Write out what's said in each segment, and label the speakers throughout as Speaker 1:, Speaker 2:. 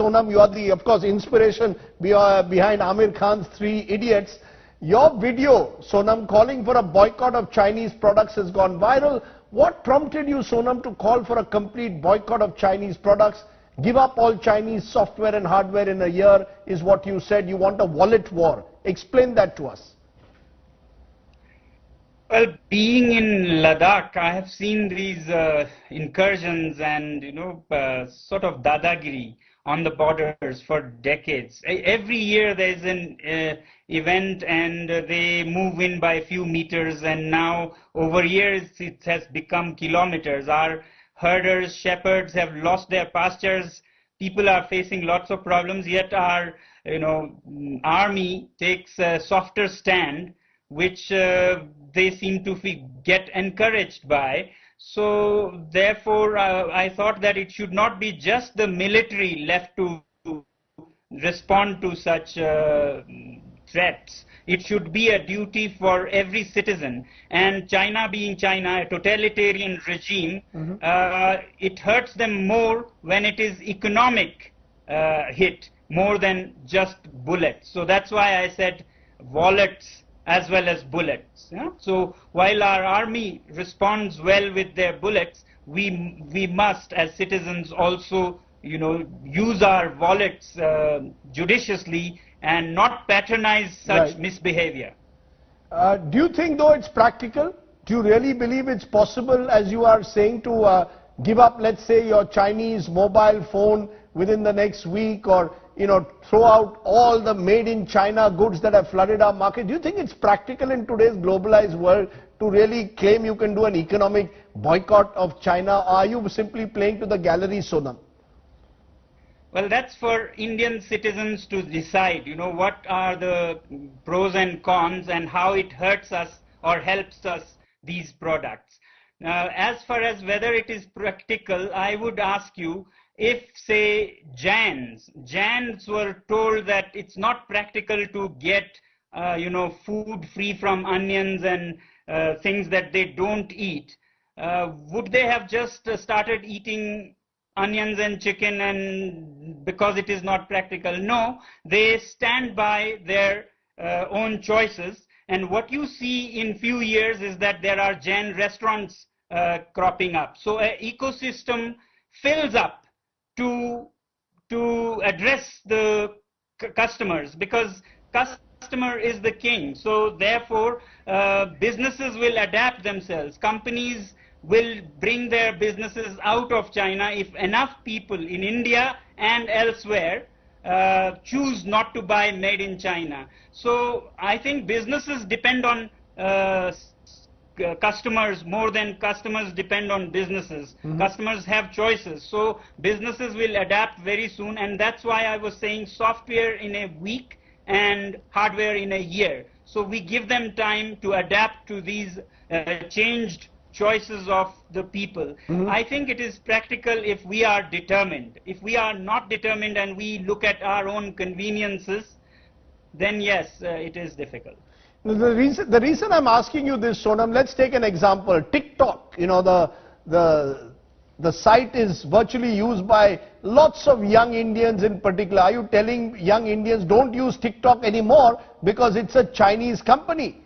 Speaker 1: Sonam, you are the, of course, inspiration behind Amir Khan's Three Idiots. Your video, Sonam, calling for a boycott of Chinese products has gone viral. What prompted you, Sonam, to call for a complete boycott of Chinese products? Give up all Chinese software and hardware in a year is what you said. You want a wallet war. Explain that to us.
Speaker 2: Well, being in Ladakh, I have seen these incursions and, sort of dadagiri on the borders for decades. Every year there is an event and they move in by a few meters, and now over years it has become kilometers. Our herders, shepherds have lost their pastures. People are facing lots of problems, yet our army takes a softer stand, which they seem to get encouraged by. So therefore I thought that it should not be just the military left to respond to such threats. It should be a duty for every citizen. And China being China, a totalitarian regime, it hurts them more when it is economic hit more than just bullets. So that's why I said wallets as well as bullets. Yeah? So while our army responds well with their bullets, we must as citizens also use our wallets judiciously and not patronize such misbehavior.
Speaker 1: Do you think though it's practical? Do you really believe it's possible, as you are saying, to give up, let's say, your Chinese mobile phone within the next week, or throw out all the made in China goods that have flooded our market? Do you think it's practical in today's globalized world to really claim you can do an economic boycott of China? Or are you simply playing to the gallery, Sonam?
Speaker 2: Well, that's for Indian citizens to decide, what are the pros and cons and how it hurts us or helps us, these products. Now, as far as whether it is practical, I would ask you, if, say, Jains were told that it's not practical to get, food free from onions and things that they don't eat, would they have just started eating onions and chicken and because it is not practical? No, they stand by their own choices. And what you see in few years is that there are Jain restaurants cropping up. So an ecosystem fills up to address the customers, because customer is the king. So therefore businesses will adapt themselves. Companies will bring their businesses out of China if enough people in India and elsewhere choose not to buy made in China. So I think businesses depend on customers more than customers depend on businesses. Customers have choices. So businesses will adapt very soon, and that's why I was saying software in a week and hardware in a year. So we give them time to adapt to these changed choices of the people. I think it is practical if we are determined. If we are not determined and we look at our own conveniences, then yes, it is difficult.
Speaker 1: The reason I'm asking you this, Sonam, let's take an example. TikTok, the site is virtually used by lots of young Indians in particular. Are you telling young Indians don't use TikTok anymore because it's a Chinese company?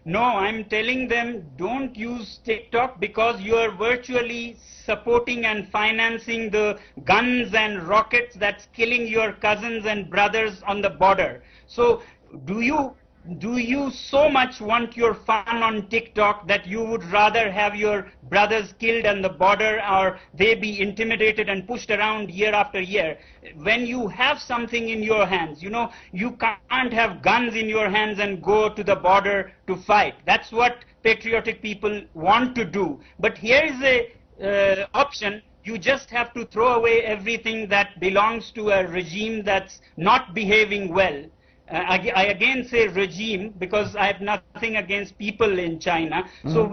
Speaker 2: No, I'm telling them don't use TikTok because you are virtually supporting and financing the guns and rockets that's killing your cousins and brothers on the border. So do you so much want your fun on TikTok that you would rather have your brothers killed on the border, or they be intimidated and pushed around year after year? When you have something in your hands, you can't have guns in your hands and go to the border to fight. That's what patriotic people want to do. But here is a option. You just have to throw away everything that belongs to a regime that's not behaving well. I again say regime because I have nothing against people in China. So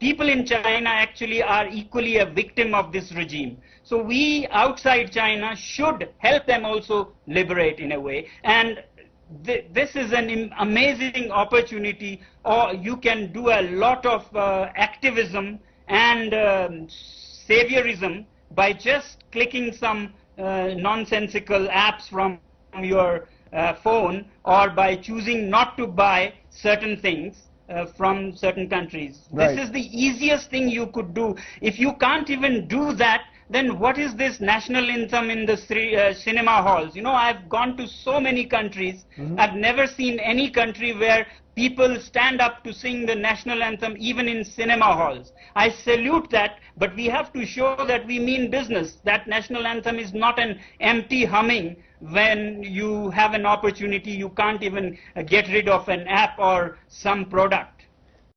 Speaker 2: people in China actually are equally a victim of this regime. So we outside China should help them also liberate in a way. And this is an amazing opportunity. Or you can do a lot of activism and saviorism by just clicking some nonsensical apps from your phone, or by choosing not to buy certain things from certain countries.
Speaker 1: Right.
Speaker 2: This is the easiest thing you could do. If you can't even do that, then what is this national anthem in the cinema halls? You know, I've gone to so many countries. I've never seen any country where people stand up to sing the national anthem even in cinema halls. I salute that, but we have to show that we mean business. That national anthem is not an empty humming when you have an opportunity. You can't even get rid of an app or some product.